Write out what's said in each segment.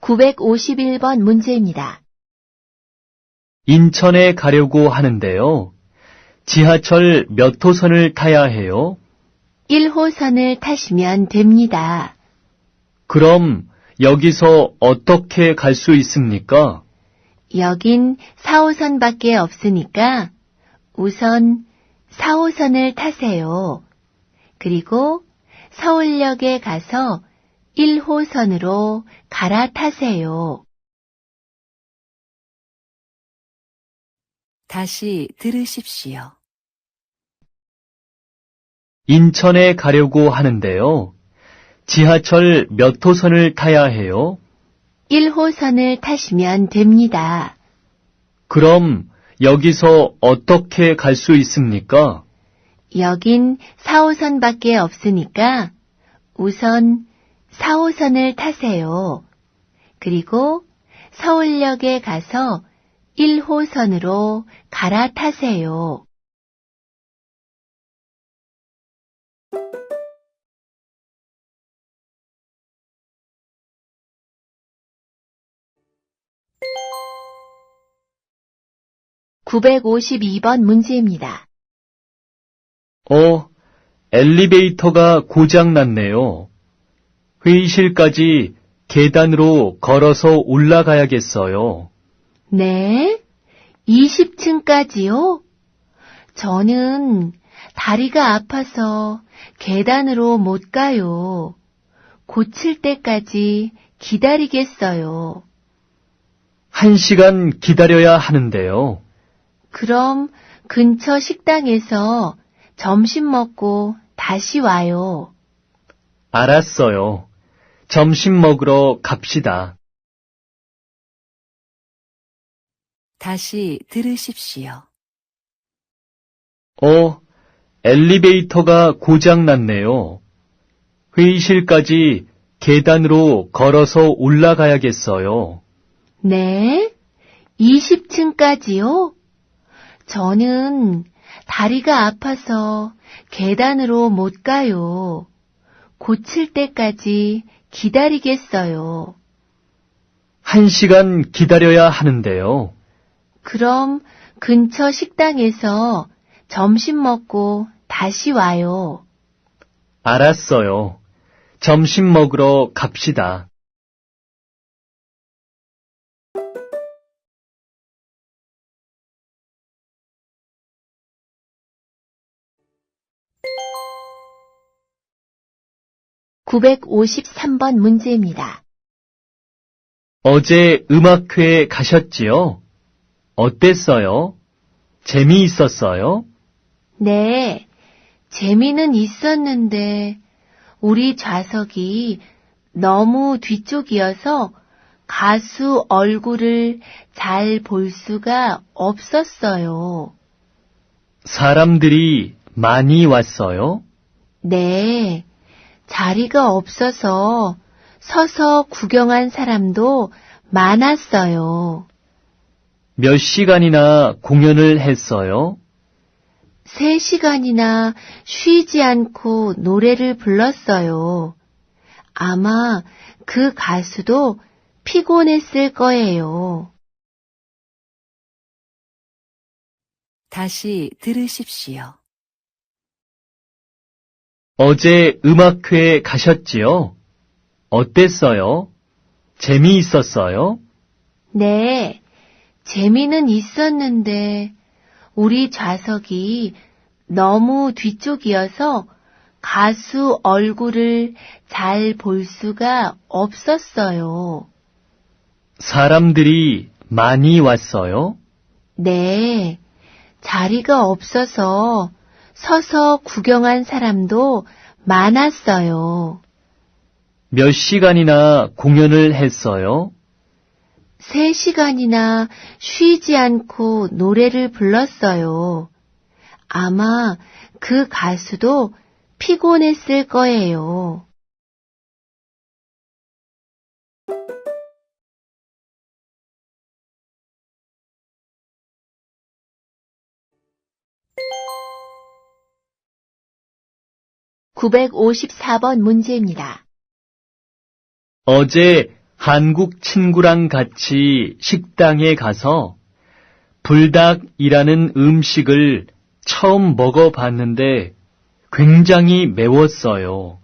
951번 문제입니다. 인천에 가려고 하는데요. 지하철 몇 호선을 타야 해요? 1호선을 타시면 됩니다. 그럼 여기서 어떻게 갈 수 있습니까? 여긴 4호선밖에 없으니까 우선 4호선을 타세요. 그리고 서울역에 가서 1호선으로 갈아타세요. 다시 들으십시오. 인천에 가려고 하는데요. 지하철 몇 호선을 타야 해요? 1호선을 타시면 됩니다. 그럼 여기서 어떻게 갈 수 있습니까? 여긴 4호선밖에 없으니까 우선 4호선을 타세요. 그리고 서울역에 가서 1호선으로 갈아타세요. (952번) 문제입니다. 엘리베이터가 고장 났네요. 회의실까지 계단으로 걸어서 올라가야겠어요. 네? 20층까지요? 저는 다리가 아파서 계단으로 못 가요. 고칠 때까지 기다리겠어요. 1시간 기다려야 하는데요. 그럼 근처 식당에서 점심 먹고 다시 와요. 알았어요. 점심 먹으러 갑시다. 다시 들으십시오. 엘리베이터가 고장 났네요. 회의실까지 계단으로 걸어서 올라가야겠어요. 네? 20층까지요? 저는 다리가 아파서 계단으로 못 가요. 고칠 때까지 기다리겠어요. 1시간 기다려야 하는데요. 그럼 근처 식당에서 점심 먹고 다시 와요. 알았어요. 점심 먹으러 갑시다. (953번) 문제입니다. 어제 음악회에 가셨지요? 어땠어요? 재미있었어요? 네, 재미는 있었는데 우리 좌석이 너무 뒤쪽이어서 가수 얼굴을 잘 볼 수가 없었어요. 사람들이 많이 왔어요? 네, 자리가 없어서 서서 구경한 사람도 많았어요. 몇 시간이나 공연을 했어요? 3시간이나 쉬지 않고 노래를 불렀어요. 아마 그 가수도 피곤했을 거예요. 다시 들으십시오. 어제 음악회에 가셨지요? 어땠어요? 재미있었어요? 네, 재미는 있었는데 우리 좌석이 너무 뒤쪽이어서 가수 얼굴을 잘 볼 수가 없었어요. 사람들이 많이 왔어요? 네, 자리가 없어서 서서 구경한 사람도 많았어요. 몇 시간이나 공연을 했어요? 3시간이나 쉬지 않고 노래를 불렀어요. 아마 그 가수도 피곤했을 거예요. (954번) 문제입니다. 어제 한국 친구랑 같이 식당에 가서 불닭이라는 음식을 처음 먹어봤는데 굉장히 매웠어요.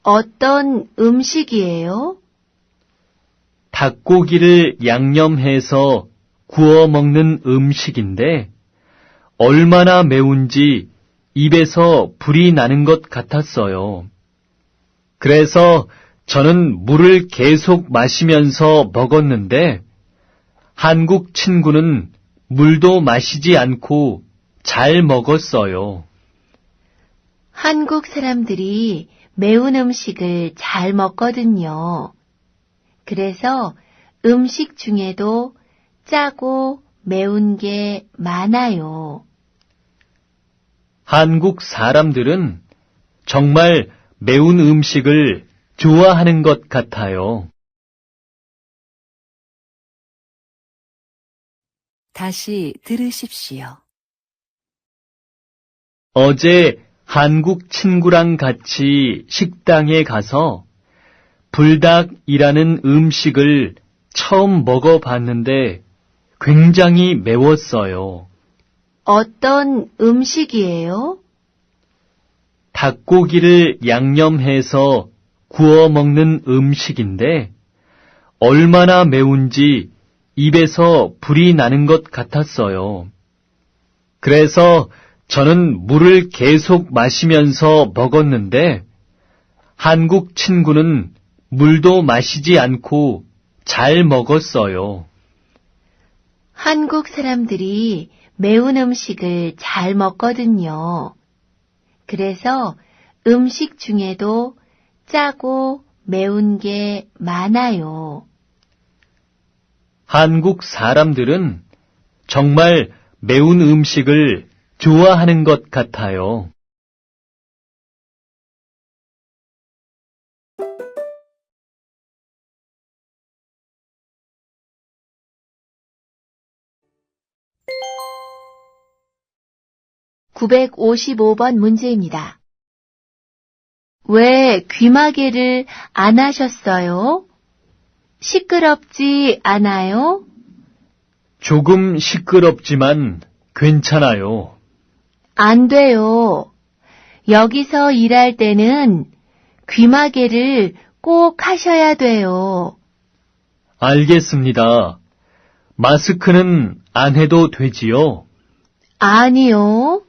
어떤 음식이에요? 닭고기를 양념해서 구워 먹는 음식인데 얼마나 매운지 입에서 불이 나는 것 같았어요. 그래서 저는 물을 계속 마시면서 먹었는데 한국 친구는 물도 마시지 않고 잘 먹었어요. 한국 사람들이 매운 음식을 잘 먹거든요. 그래서 음식 중에도 짜고 매운 게 많아요. 한국 사람들은 정말 매운 음식을 좋아하는 것 같아요. 다시 들으십시오. 어제 한국 친구랑 같이 식당에 가서 불닭이라는 음식을 처음 먹어봤는데 굉장히 매웠어요. 어떤 음식이에요? 닭고기를 양념해서 구워 먹는 음식인데 얼마나 매운지 입에서 불이 나는 것 같았어요. 그래서 저는 물을 계속 마시면서 먹었는데 한국 친구는 물도 마시지 않고 잘 먹었어요. 한국 사람들이 매운 음식을 잘 먹거든요. 그래서 음식 중에도 짜고 매운 게 많아요. 한국 사람들은 정말 매운 음식을 좋아하는 것 같아요. (955번) 문제입니다. 왜 귀마개를 안 하셨어요? 시끄럽지 않아요? 조금 시끄럽지만 괜찮아요. 안 돼요. 여기서 일할 때는 귀마개를 꼭 하셔야 돼요. 알겠습니다. 마스크는 안 해도 되지요? 아니요.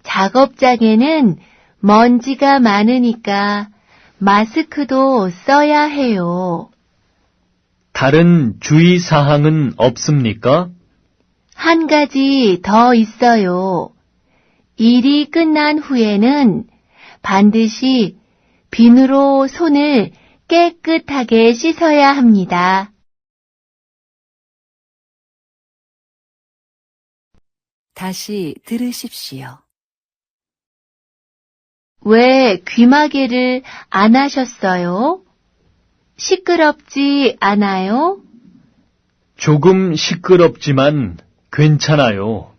작업장에는 먼지가 많으니까 마스크도 써야 해요. 다른 주의 사항은 없습니까? 한 가지 더 있어요. 일이 끝난 후에는 반드시 비누로 손을 깨끗하게 씻어야 합니다. 다시 들으십시오. 왜 귀마개를 안 하셨어요? 시끄럽지 않아요? 조금 시끄럽지만 괜찮아요.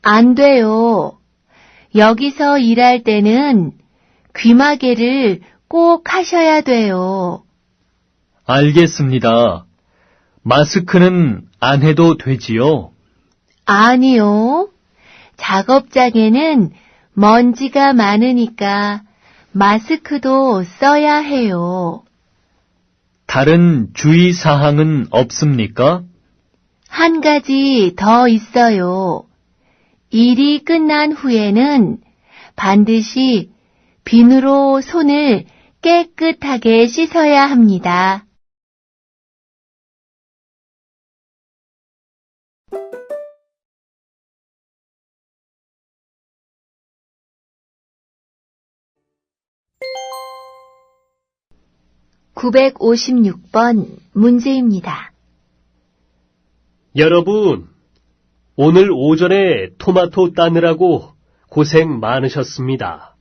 안 돼요. 여기서 일할 때는 귀마개를 꼭 하셔야 돼요. 알겠습니다. 마스크는 안 해도 되지요? 아니요. 작업장에는 먼지가 많으니까 마스크도 써야 해요. 다른 주의 사항은 없습니까? 한 가지 더 있어요. 일이 끝난 후에는 반드시 비누로 손을 깨끗하게 씻어야 합니다. (956번) 문제입니다. 여러분, 오늘 오전에 토마토 따느라고 고생 많으셨습니다.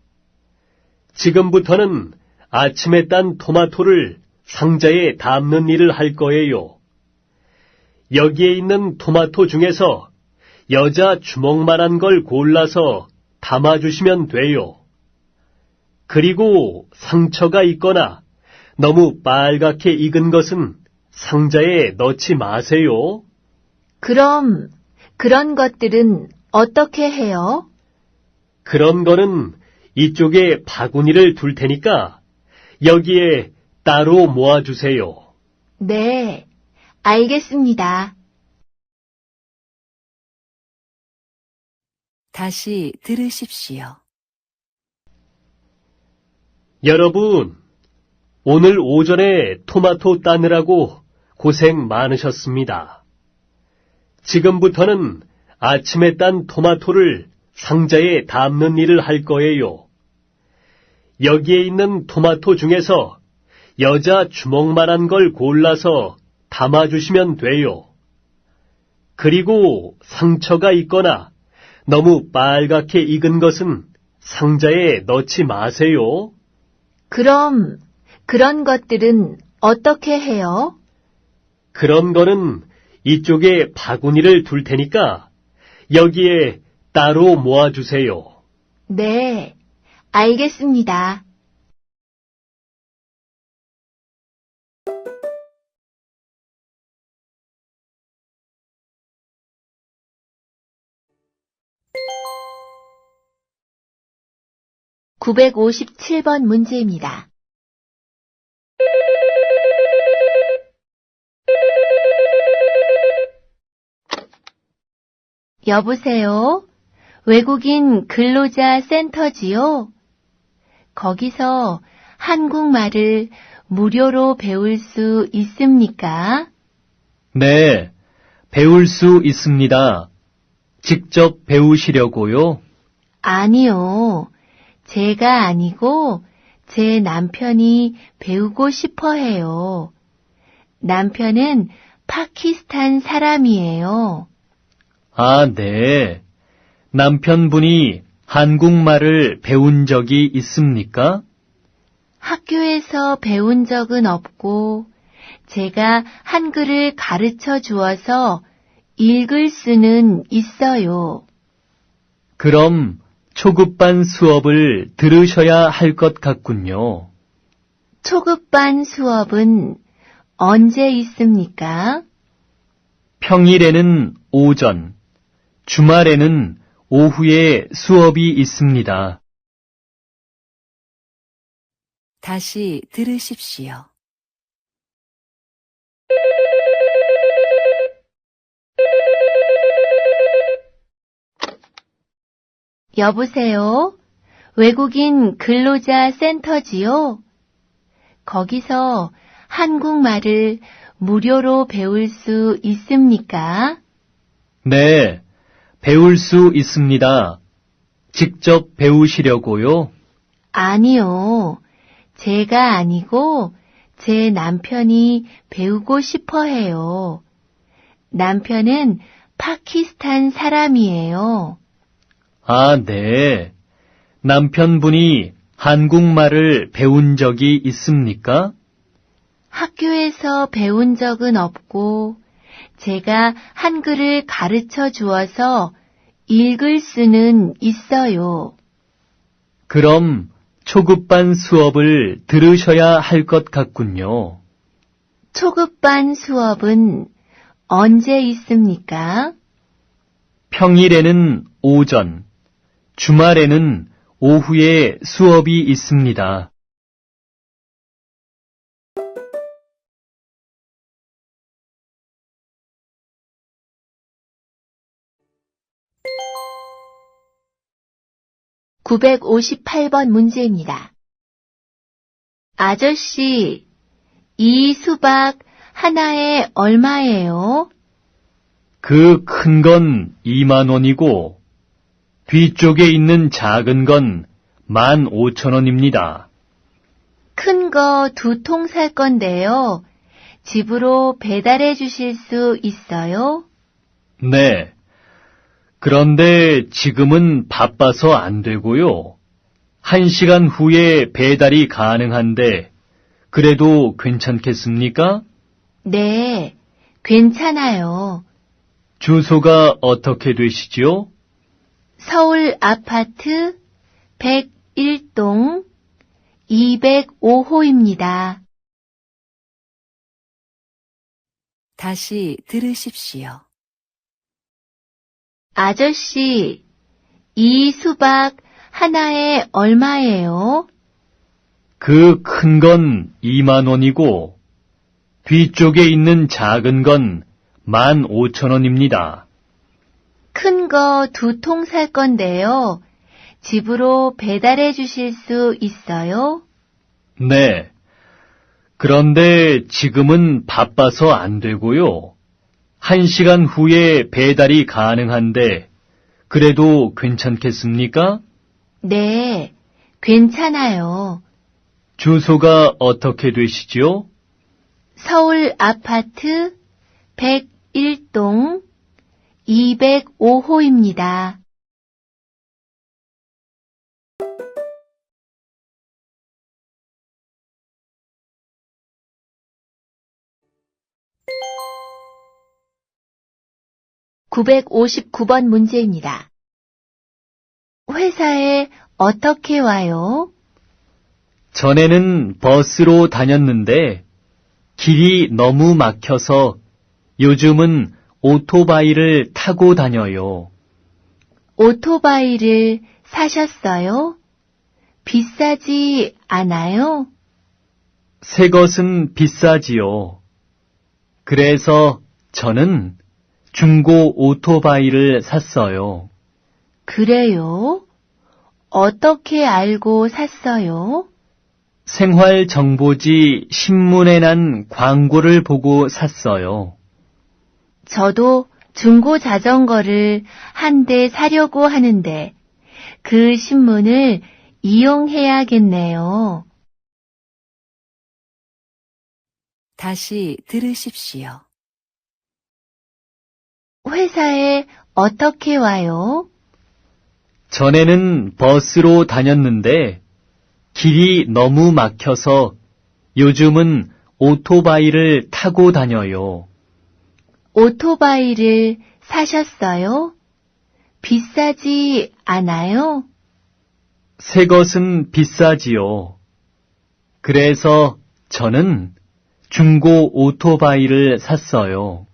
지금부터는 아침에 딴 토마토를 상자에 담는 일을 할 거예요. 여기에 있는 토마토 중에서 여자 주먹만한 걸 골라서 담아주시면 돼요. 그리고 상처가 있거나 너무 빨갛게 익은 것은 상자에 넣지 마세요. 그럼 그런 것들은 어떻게 해요? 그런 거는 이쪽에 바구니를 둘 테니까 여기에 따로 모아주세요. 네, 알겠습니다. 다시 들으십시오. 여러분, 오늘 오전에 토마토 따느라고 고생 많으셨습니다. 지금부터는 아침에 딴 토마토를 상자에 담는 일을 할 거예요. 여기에 있는 토마토 중에서 여자 주먹만한 걸 골라서 담아주시면 돼요. 그리고 상처가 있거나 너무 빨갛게 익은 것은 상자에 넣지 마세요. 그럼 그런 것들은 어떻게 해요? 그런 거는 이쪽에 바구니를 둘 테니까 여기에 따로 모아주세요. 네, 알겠습니다. (957번) 문제입니다. 여보세요? 외국인 근로자 센터지요? 거기서 한국말을 무료로 배울 수 있습니까? 네, 배울 수 있습니다. 직접 배우시려고요? 아니요. 제가 아니고 제 남편이 배우고 싶어 해요. 남편은 파키스탄 사람이에요. 아, 네. 남편분이 한국말을 배운 적이 있습니까? 학교에서 배운 적은 없고 제가 한글을 가르쳐 주어서 읽을 수는 있어요. 그럼 초급반 수업을 들으셔야 할 것 같군요. 초급반 수업은 언제 있습니까? 평일에는 오전, 주말에는 오후에 수업이 있습니다. 다시 들으십시오. 여보세요? 외국인 근로자 센터지요? 거기서 한국말을 무료로 배울 수 있습니까? 네, 배울 수 있습니다. 직접 배우시려고요? 아니요. 제가 아니고 제 남편이 배우고 싶어 해요. 남편은 파키스탄 사람이에요. 아, 네. 남편분이 한국말을 배운 적이 있습니까? 학교에서 배운 적은 없고 제가 한글을 가르쳐 주어서 읽을 수는 있어요. 그럼 초급반 수업을 들으셔야 할 것 같군요. 초급반 수업은 언제 있습니까? 평일에는 오전, 주말에는 오후에 수업이 있습니다. (958번) 문제입니다. 아저씨, 이 수박 하나에 얼마예요? 그 큰 건 2만 원이고 뒤쪽에 있는 작은 건 15,000원입니다. 큰 거 2통 살 건데요. 집으로 배달해 주실 수 있어요? 네. 그런데 지금은 바빠서 안 되고요. 1시간 후에 배달이 가능한데 그래도 괜찮겠습니까? 네, 괜찮아요. 주소가 어떻게 되시지요? 서울 아파트 101동 205호입니다. 다시 들으십시오. 아저씨, 이 수박 하나에 얼마예요? 그 큰 건 2만 원이고 뒤쪽에 있는 작은 건 15,000원입니다. 큰 거 2통 살 건데요. 집으로 배달해 주실 수 있어요? 네. 그런데 지금은 바빠서 안 되고요. 1시간 후에 배달이 가능한데 그래도 괜찮겠습니까? 네, 괜찮아요. 주소가 어떻게 되시지요? 서울 아파트 101동 205호입니다. (959번) 문제입니다. 회사에 어떻게 와요? 전에는 버스로 다녔는데 길이 너무 막혀서 요즘은 오토바이를 타고 다녀요. 오토바이를 사셨어요? 비싸지 않아요? 새 것은 비싸지요. 그래서 저는 중고 오토바이를 샀어요. 그래요? 어떻게 알고 샀어요? 생활정보지 신문에 난 광고를 보고 샀어요. 저도 중고 자전거를 한 대 사려고 하는데 그 신문을 이용해야겠네요. 다시 들으십시오. 회사에 어떻게 와요? 전에는 버스로 다녔는데 길이 너무 막혀서 요즘은 오토바이를 타고 다녀요. 오토바이를 사셨어요? 비싸지 않아요? 새 것은 비싸지요. 그래서 저는 중고 오토바이를 샀어요.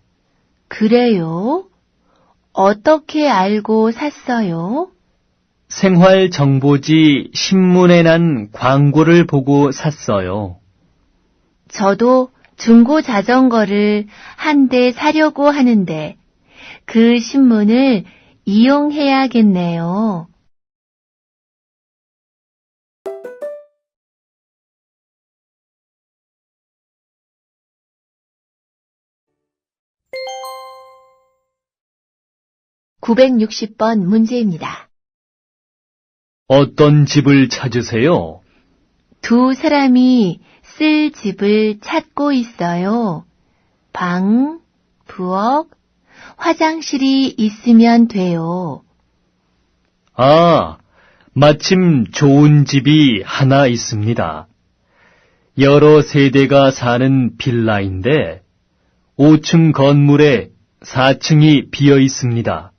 그래요? 어떻게 알고 샀어요? 생활정보지 신문에 난 광고를 보고 샀어요. 저도 중고 자전거를 한 대 사려고 하는데 그 신문을 이용해야겠네요. (960번) 문제입니다. 어떤 집을 찾으세요? 두 사람이 쓸 집을 찾고 있어요. 방, 부엌, 화장실이 있으면 돼요. 아, 마침 좋은 집이 하나 있습니다. 여러 세대가 사는 빌라인데 5층 건물에 4층이 비어 있습니다.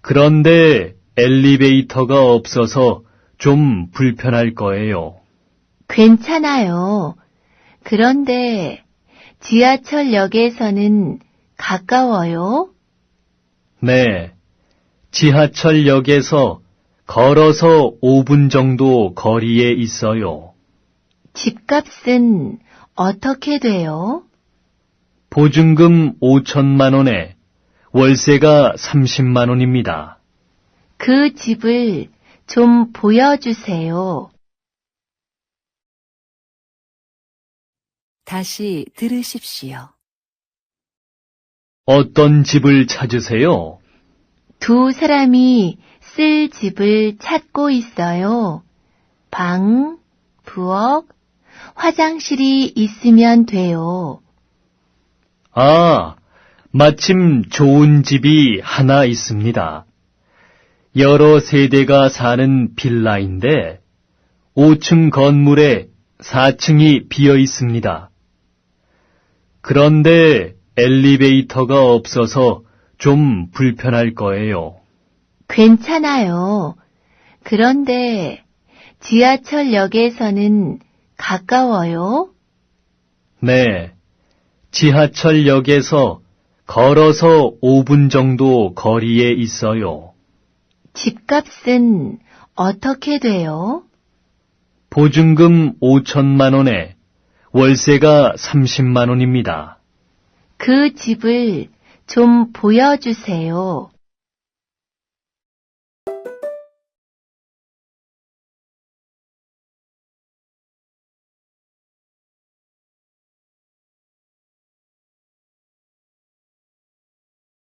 그런데 엘리베이터가 없어서 좀 불편할 거예요. 괜찮아요. 그런데 지하철역에서는 가까워요? 네, 지하철역에서 걸어서 5분 정도 거리에 있어요. 집값은 어떻게 돼요? 보증금 5천만 원에 월세가 30만 원입니다. 그 집을 좀 보여주세요. 다시 들으십시오. 어떤 집을 찾으세요? 두 사람이 쓸 집을 찾고 있어요. 방, 부엌, 화장실이 있으면 돼요. 아, 마침 좋은 집이 하나 있습니다. 여러 세대가 사는 빌라인데 5층 건물에 4층이 비어 있습니다. 그런데 엘리베이터가 없어서 좀 불편할 거예요. 괜찮아요. 그런데 지하철역에서는 가까워요? 네, 지하철역에서 걸어서 5분 정도 거리에 있어요. 집값은 어떻게 돼요? 보증금 5천만 원에 월세가 30만 원입니다. 그 집을 좀 보여주세요.